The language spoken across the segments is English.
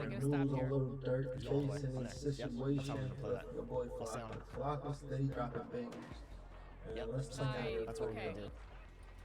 news on Little Durk facing a situation with your boy Flocka. Flocka steady dropping bangers. And let's play that real quick.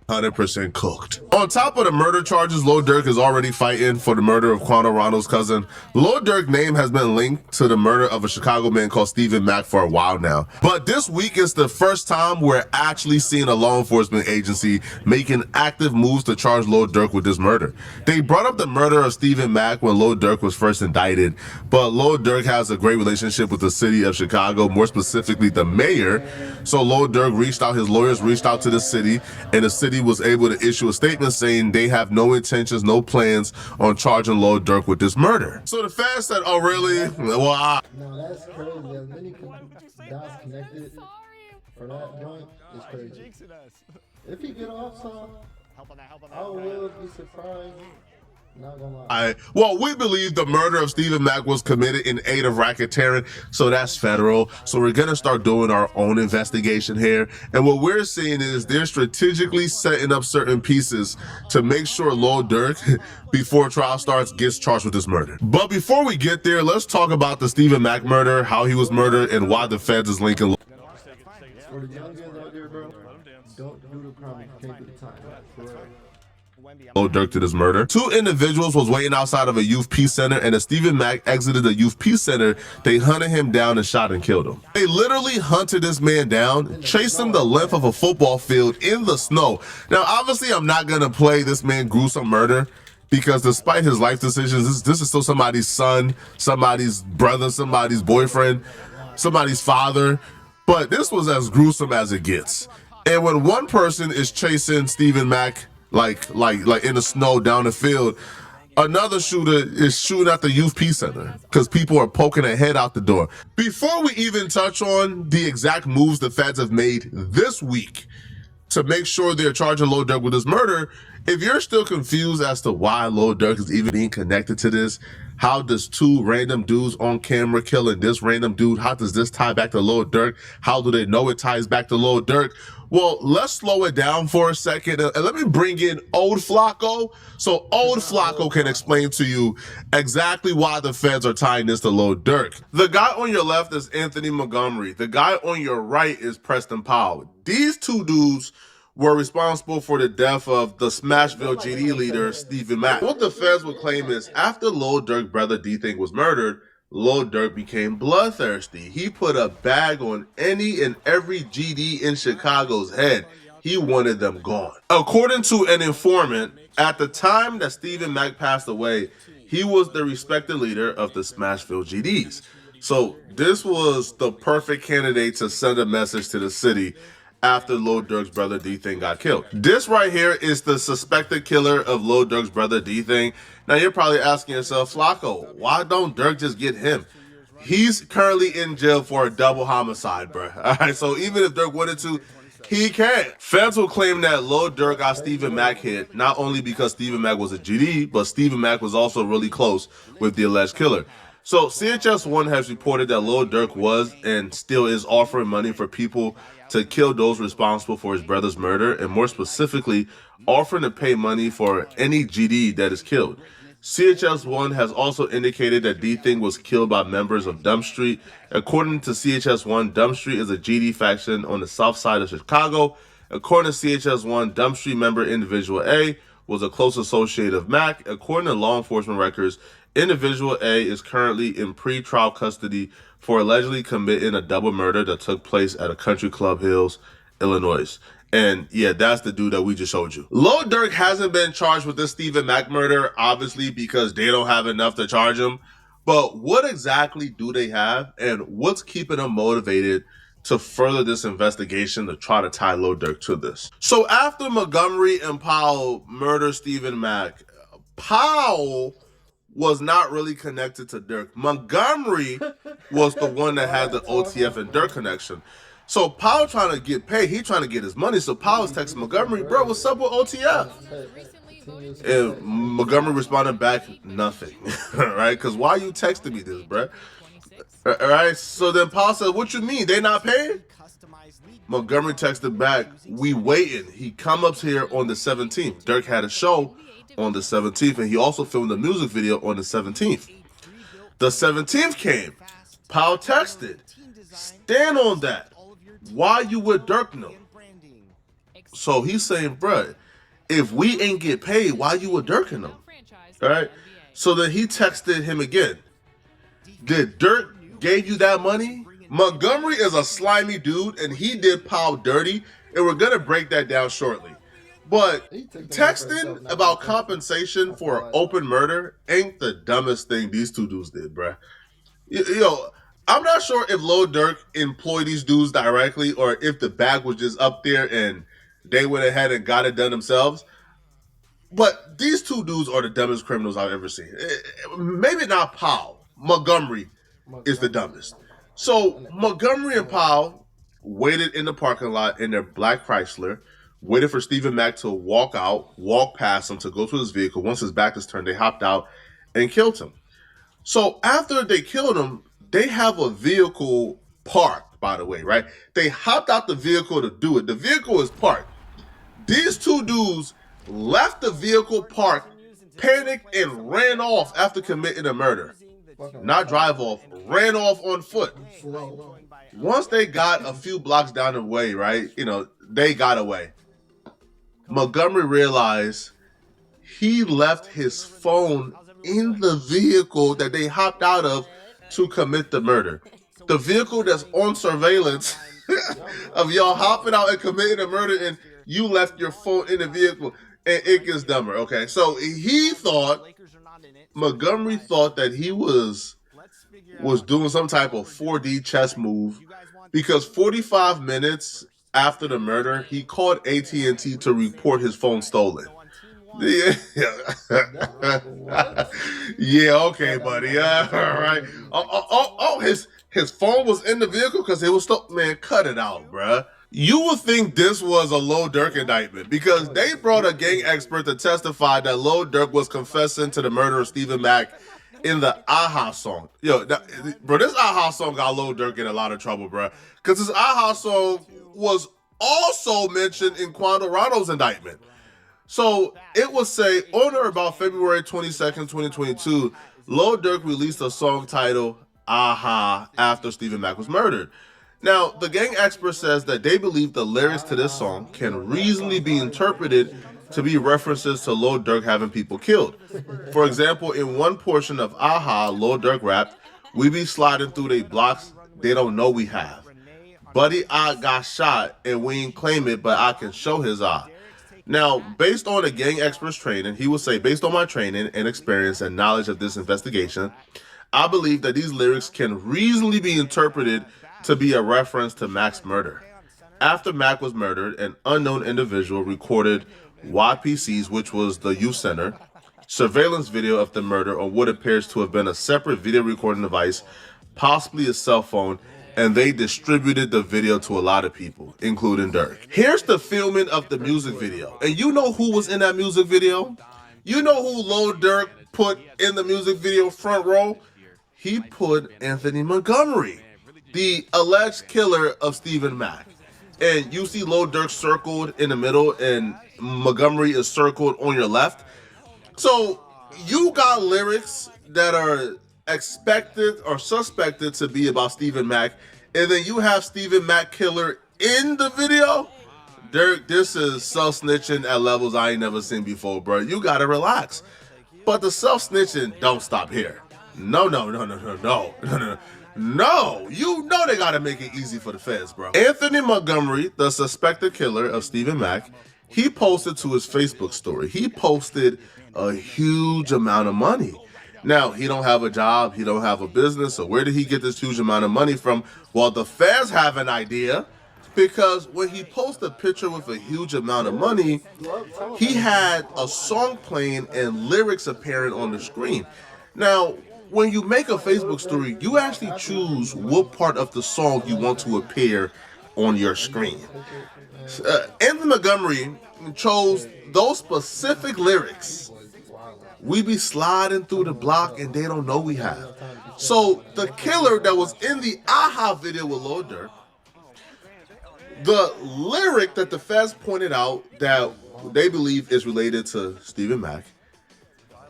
100% cooked. On top of the murder charges, Lil Durk is already fighting for the murder of Quano Rondo's cousin. Lil Durk's name has been linked to the murder of a Chicago man called Stephen Mack for a while now. But this week is the first time we're actually seeing a law enforcement agency making active moves to charge Lil Durk with this murder. They brought up the murder of Stephen Mack when Lil Durk was first indicted, but Lil Durk has a great relationship with the city of Chicago, more specifically the mayor. So Lil Durk his lawyers reached out to the city, and the city was able to issue a statement saying they have no intentions, no plans on charging Lil Durk with this murder. So the fans said, oh really? Well, No, that's crazy. As many dots connected for that joint is crazy. If he get off some, I will be surprised. Not gonna lie. Well, we believe the murder of Stephen Mack was committed in aid of racketeering, so that's federal. So we're gonna start doing our own investigation here. And what we're seeing is they're strategically setting up certain pieces to make sure Lil Durk, before trial starts, gets charged with this murder. But before we get there, let's talk about the Stephen Mack murder, how he was murdered, and why the feds is linking For the young guys out there, bro, don't do the crime if you can't do the time. For real. Lil Durk to this murder. Two individuals was waiting outside of a youth peace center, and as Stephen Mack exited the youth peace center, they hunted him down and shot and killed him. They literally hunted this man down, chased him the length of a football field in the snow. Now, obviously, I'm not gonna play this man gruesome murder, because despite his life decisions, this is still somebody's son, somebody's brother, somebody's boyfriend, somebody's father. But this was as gruesome as it gets. And when one person is chasing Stephen Mack like in the snow down the field, another shooter is shooting at the youth peace center because people are poking their head out the door. Before we even touch on the exact moves the feds have made this week to make sure they're charging Lil Durk with this murder, if you're still confused as to why Lil Durk is even being connected to this, how does two random dudes on camera killing this random dude, how does this tie back to Lil Durk? How do they know it ties back to Lil Durk? Well, let's slow it down for a second and let me bring in old Flocko. So old Flocko can explain to you exactly why the feds are tying this to Lil Durk. The guy on your left is Anthony Montgomery. The guy on your right is Preston Powell. These two dudes were responsible for the death of the Smashville GD leader, Stephen Mack. What the feds would claim is after Lil Durk's brother D-Thing was murdered, Lil Durk became bloodthirsty. He put a bag on any and every GD in Chicago's head. He wanted them gone. According to an informant, at the time that Stephen Mack passed away, he was the respected leader of the Smashville GDs. So this was the perfect candidate to send a message to the city after Lil Durk's brother D-Thing got killed. This right here is the suspected killer of Lil Durk's brother D-Thing. Now you're probably asking yourself, Flocko, why don't Durk just get him? He's currently in jail for a double homicide, bro. All right, so even if Durk wanted to, he can't. Feds will claim that Lil Durk got Stephen Mack hit, not only because Stephen Mack was a GD, but Stephen Mack was also really close with the alleged killer. So CHS1 has reported that Lil Durk was and still is offering money for people to kill those responsible for his brother's murder, and more specifically, offering to pay money for any GD that is killed. CHS1 has also indicated that D-Thing was killed by members of Dump Street. According to CHS1, Dump Street is a GD faction on the south side of Chicago. According to CHS1, Dump Street member Individual A was a close associate of Mack. According to law enforcement records, Individual A is currently in pre-trial custody for allegedly committing a double murder that took place at a country club Hills, Illinois. And yeah, that's the dude that we just showed you. Lil Durk hasn't been charged with this Stephen Mack murder, obviously because they don't have enough to charge him. But what exactly do they have, and what's keeping them motivated to further this investigation to try to tie Lil Durk to this? So after Montgomery and Powell murdered Stephen Mack, Powell was not really connected to Durk. Montgomery was the one that had the OTF and Durk connection. So Powell trying to get paid, he trying to get his money. So Powell's texting Montgomery, bro, what's up with OTF? And Montgomery responded back, nothing. Right? Because why are you texting me this, bro? All right. So then Powell said, what you mean? They not paying? Montgomery texted back, we waiting. He come up here on the 17th. Durk had a show on the 17th, and he also filmed a music video on the 17th. The 17th came. Powell texted, stand on that. Why you with Dirk no? So he's saying, bruh, if we ain't get paid, why you with Dirk and them? All right. So then he texted him again. Did Dirk gave you that money? Montgomery is a slimy dude, and he did Powell dirty, and we're gonna break that down shortly. But texting about compensation for open murder ain't the dumbest thing these two dudes did, bruh. Yo, I'm not sure if Lil Durk employed these dudes directly or if the bag was just up there and they went ahead and got it done themselves. But these two dudes are the dumbest criminals I've ever seen. Maybe not Powell. Montgomery is the dumbest. So Montgomery and Powell waited in the parking lot in their black Chrysler, waited for Stephen Mack to walk out, walk past him to go to his vehicle. Once his back is turned, they hopped out and killed him. So after they killed him, they have a vehicle parked, by the way, right? They hopped out the vehicle to do it. The vehicle is parked. These two dudes left the vehicle parked, panicked, and ran off after committing a murder. Not drive off, ran off on foot. Once they got a few blocks down the way, right, they got away. Montgomery realized he left his phone in the vehicle that they hopped out of to commit the murder. The vehicle that's on surveillance of y'all hopping out and committing a murder, and you left your phone in the vehicle, and it gets dumber. Okay, so Montgomery thought that he was doing some type of 4D chess move, because 45 minutes after the murder, he called AT&T to report his phone stolen. Yeah, yeah, okay, buddy. All right. His phone was in the vehicle because it was stolen. Man, cut it out, bruh. You would think this was a Lil Durk indictment because they brought a gang expert to testify that Lil Durk was confessing to the murder of Stephen Mack in the Aha song. Yo, bro, this Aha song got Lil Durk in a lot of trouble, bro, because this Aha song was also mentioned in Quandarano's indictment. So it would say on or about February 22nd, 2022, Lil Durk released a song titled Aha after Stephen Mack was murdered. Now, the gang expert says that they believe the lyrics to this song can reasonably be interpreted to be references to Lil Durk having people killed. For example, in one portion of Aha, Lil Durk rapped, "We be sliding through they blocks, they don't know we have. Buddy, I got shot and we ain't claim it, but I can show his eye." Now, based on a gang expert's training, he would say, based on my training and experience and knowledge of this investigation, I believe that these lyrics can reasonably be interpreted to be a reference to Mack's murder. After Mack was murdered, an unknown individual recorded YPC's, which was the youth center, surveillance video of the murder on what appears to have been a separate video recording device, possibly a cell phone, and they distributed the video to a lot of people, including Durk. Here's the filming of the music video. And you know who was in that music video? You know who Lil Durk put in the music video front row? He put Anthony Montgomery, the alleged killer of Stephen Mack. And you see Lil Durk circled in the middle and Montgomery is circled on your left. So you got lyrics that are expected or suspected to be about Stephen Mack, and then you have Stephen Mack killer in the video. Durk, this is self-snitching at levels I ain't never seen before, bro. You gotta relax. But the self-snitching don't stop here. No. You know they gotta make it easy for the feds, bro. Anthony Montgomery, the suspected killer of Stephen Mack, he posted to his Facebook story. He posted a huge amount of money. Now, he don't have a job, he don't have a business, so where did he get this huge amount of money from? Well, the feds have an idea, because when he posted a picture with a huge amount of money, he had a song playing and lyrics appearing on the screen. Now, when you make a Facebook story, you actually choose what part of the song you want to appear on your screen. Anthony Montgomery chose those specific lyrics. We be sliding through the block and they don't know we have. So the killer that was in the Aha video with Lil Durk, the lyric that the feds pointed out that they believe is related to Stephen Mack,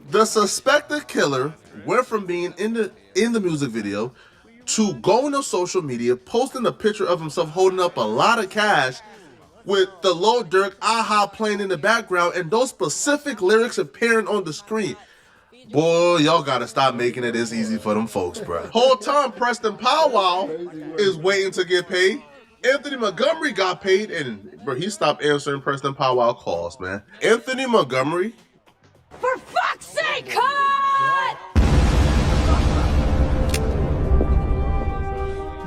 The suspected killer went from being in the music video to going on social media, posting a picture of himself holding up a lot of cash with the Lil Durk Aha playing in the background and those specific lyrics appearing on the screen. Boy, y'all gotta stop making it this easy for them folks, bro. Whole time Preston Powwow is waiting to get paid. Anthony Montgomery got paid, and bro, he stopped answering Preston Powwow calls, man. Anthony Montgomery, for fuck's sake, cut!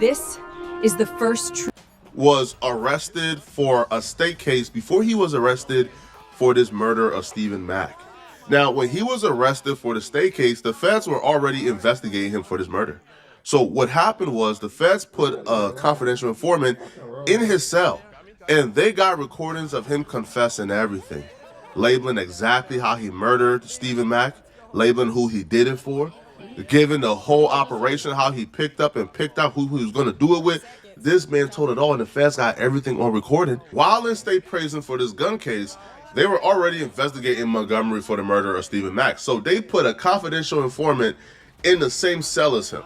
This is the first was arrested for a state case before he was arrested for this murder of Stephen Mack. Now, when he was arrested for the state case, the feds were already investigating him for this murder. So what happened was the feds put a confidential informant in his cell, and they got recordings of him confessing everything, labeling exactly how he murdered Stephen Mack, labeling who he did it for, giving the whole operation, how he picked up and picked out who he was going to do it with. This man told it all, and the feds got everything on recording. While in state prison for this gun case, they were already investigating Montgomery for the murder of Stephen Mack. So they put a confidential informant in the same cell as him.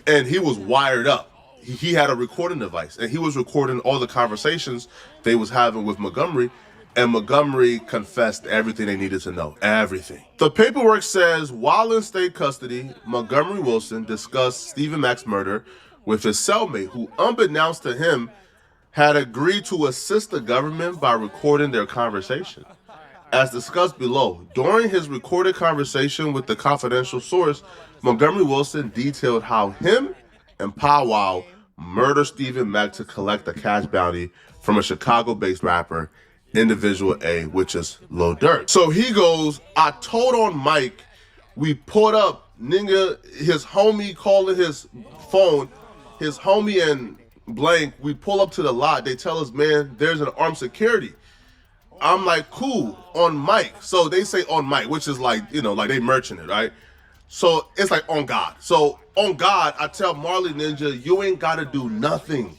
And he was wired up. He had a recording device, and he was recording all the conversations they was having with Montgomery, and Montgomery confessed everything they needed to know. Everything. The paperwork says, while in state custody, Montgomery Wilson discussed Stephen Mack's murder with his cellmate, who, unbeknownst to him, had agreed to assist the government by recording their conversation. As discussed below, during his recorded conversation with the confidential source, Montgomery Wilson detailed how him and Powwow murdered Stephen Mack to collect a cash bounty from a Chicago-based rapper, Individual A, which is Lil Durk. So he goes, I told on Mike, we pulled up, nigga, his homie calling his phone, his homie and blank, we pull up to the lot, they tell us, man, there's an armed security. I'm like, cool, on Mike. So they say on Mike, which is like, you know, like they merchant it, right? So it's like on God. So on God, I tell Marley Ninja, you ain't gotta do nothing.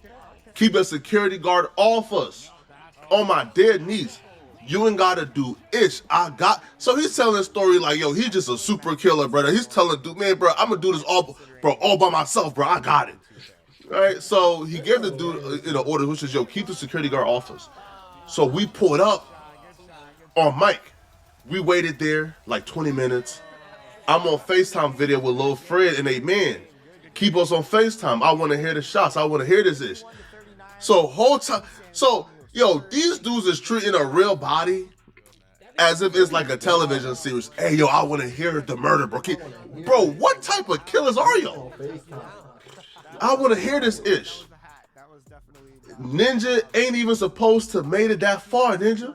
Keep a security guard off us. On my dead niece, you ain't gotta do ish. So he's telling a story like, yo, he's just a super killer, brother. He's telling dude, man, bro, I'm gonna do this all by myself, bro. I got it. All right, so he gave the dude order, which is, yo, keep the security guard off us. So we pulled up on Mike. We waited there like 20 minutes. I'm on FaceTime video with Lil Fred and they, man, keep us on FaceTime. I want to hear the shots. I want to hear this ish. So whole time, yo, these dudes is treating a real body as if it's like a television series. Hey, yo, I want to hear the murder, bro. Bro, what type of killers are y'all? I want to hear this ish. Ninja ain't even supposed to made it that far, Ninja.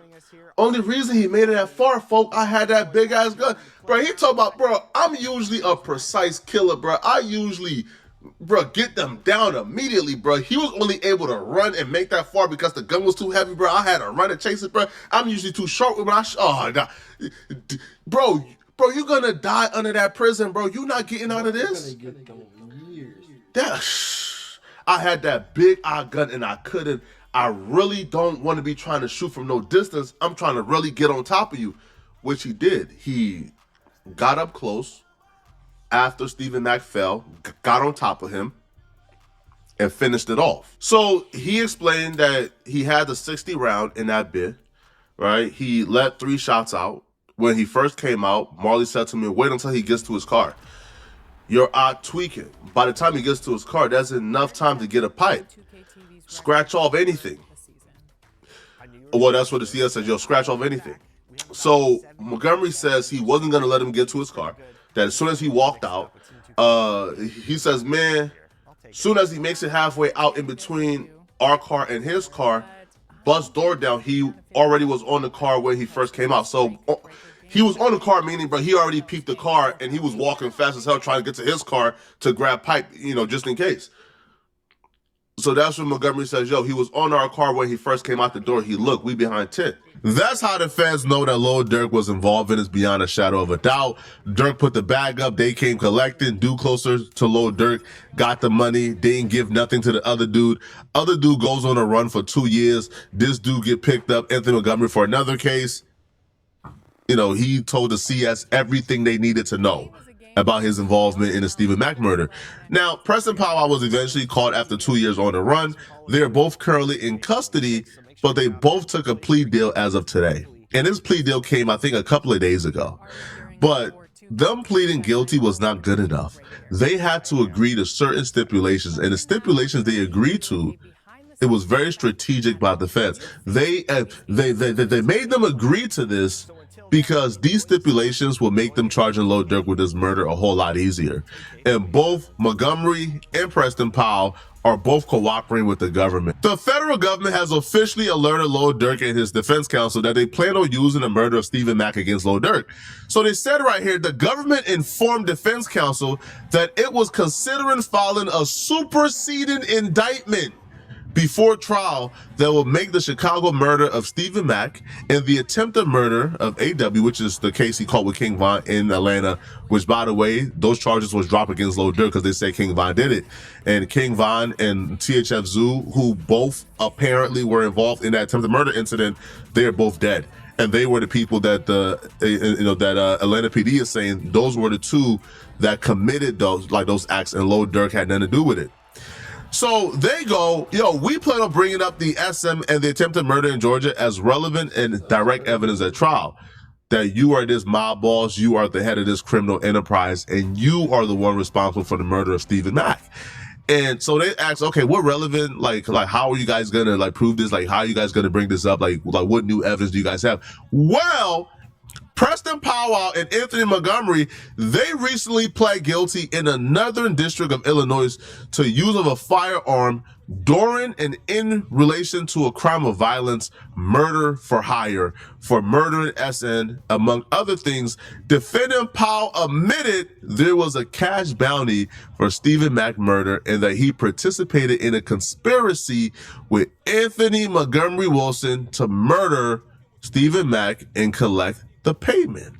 Only reason he made it that far, folk, I had that big ass gun. Bro, he talking about, bro, I'm usually a precise killer, bro. I usually, bro, get them down immediately, bro. He was only able to run and make that far because the gun was too heavy, bro. I had to run and chase it, bro. I'm usually too short when bro, you gonna die under that prison, bro. You not getting out of this. I had that big eye gun and I couldn't. I really don't want to be trying to shoot from no distance. I'm trying to really get on top of you, which he did. He got up close after Stephen Mack fell, got on top of him, and finished it off. So he explained that he had the 60 round in that bit, right? He let 3 shots out. When he first came out, Marley said to me, wait until he gets to his car. You're out tweaking. By the time he gets to his car, that's enough time to get a pipe. Scratch off anything. Well, that's what the CS says, yo, scratch off anything. So Montgomery says he wasn't going to let him get to his car. That as soon as he walked out, he says, man, as soon as he makes it halfway out in between our car and his car, bust door down, he already was on the car when he first came out. So he was on the car, meaning, bro, he already peeped the car and he was walking fast as hell trying to get to his car to grab pipe, just in case. So that's when Montgomery says, yo, he was on our car when he first came out the door. He looked, we behind 10. That's how the fans know that Lil Durk was involved in this beyond a shadow of a doubt. Durk put the bag up, they came collecting, dude closer to Lil Durk, got the money, they didn't give nothing to the other dude. Other dude goes on a run for 2 years. This dude get picked up, Anthony Montgomery, for another case. he told the CS everything they needed to know about his involvement in the Stephen Mack murder. Now, Preston Powell was eventually caught after 2 years on the run. They're both currently in custody, but they both took a plea deal as of today. And this plea deal came, I think, a couple of days ago. But them pleading guilty was not good enough. They had to agree to certain stipulations, and the stipulations they agreed to, it was very strategic by the feds. They made them agree to this because these stipulations will make them charging Lil Durk with this murder a whole lot easier. And both Montgomery and Preston Powell are both cooperating with the government. The federal government has officially alerted Lil Durk and his defense counsel that they plan on using the murder of Stephen Mack against Lil Durk. So they said right here, the government informed defense counsel that it was considering filing a superseding indictment before trial that will make the Chicago murder of Stephen Mack and the attempted murder of AW, which is the case he caught with King Von in Atlanta, which, by the way, those charges was dropped against Lil Durk because they say King Von did it. And King Von and THF Zoo, who both apparently were involved in that attempted murder incident, they are both dead. And they were the people that Atlanta PD is saying those were the two that committed those acts, and Lil Durk had nothing to do with it. So they go, we plan on bringing up the SM and the attempted murder in Georgia as relevant and direct evidence at trial. That you are this mob boss, you are the head of this criminal enterprise, and you are the one responsible for the murder of Stephen Mack. And so they asked, okay, what relevant, like how are you guys gonna prove this? Like, how are you guys gonna bring this up? Like what new evidence do you guys have? Well, Preston Powell and Anthony Montgomery, they recently pled guilty in a northern district of Illinois to use of a firearm during and in relation to a crime of violence, murder for hire, for murdering SN, among other things. Defendant Powell admitted there was a cash bounty for Stephen Mack murder and that he participated in a conspiracy with Anthony Montgomery Wilson to murder Stephen Mack and collect the payment.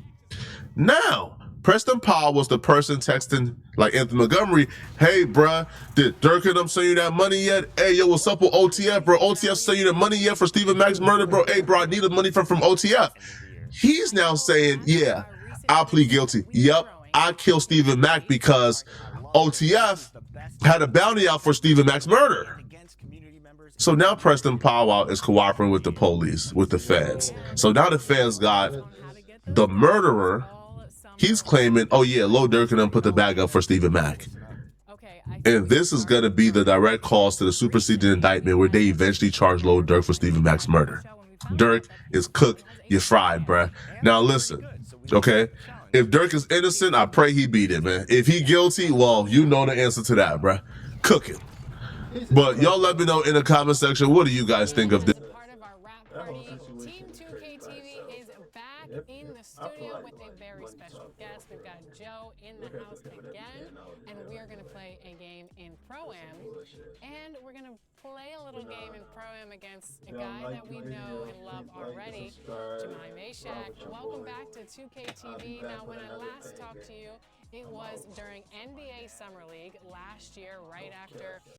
Now, Preston Powell was the person texting Anthony Montgomery, hey, bruh, did Durk and them send you that money yet? Hey, yo, what's up with OTF, bro? OTF send you the money yet for Stephen Mack's murder, bro? Hey, bro, I need the money from OTF. He's now saying, yeah, I'll plead guilty. Yep, I killed Stephen Mack because OTF had a bounty out for Stephen Mack's murder. So now Preston Powell is cooperating with the police, with the feds. So now the feds got the murderer. He's claiming, oh yeah, Lil Durk and them put the bag up for Stephen Mack. And this is going to be the direct cause to the superseding indictment where they eventually charge Lil Durk for Stephen Mack's murder. Durk is cooked, you're fried, bruh. Now listen, okay? If Durk is innocent, I pray he beat it, man. If he guilty, well, you know the answer to that, bruh. Cook it. But y'all let me know in the comment section, what do you guys think of this? Part of our rap party, Team 2K TV is back in the studio with a very special guest. We've got Joe in the house again, and we are going to play a game in Pro-Am. And we're going to play a little game in Pro-Am against a guy that we know and love already, Jemai Mashak. Welcome back to 2K TV. Now, when I last talked to you, it was during NBA Summer League last year, right after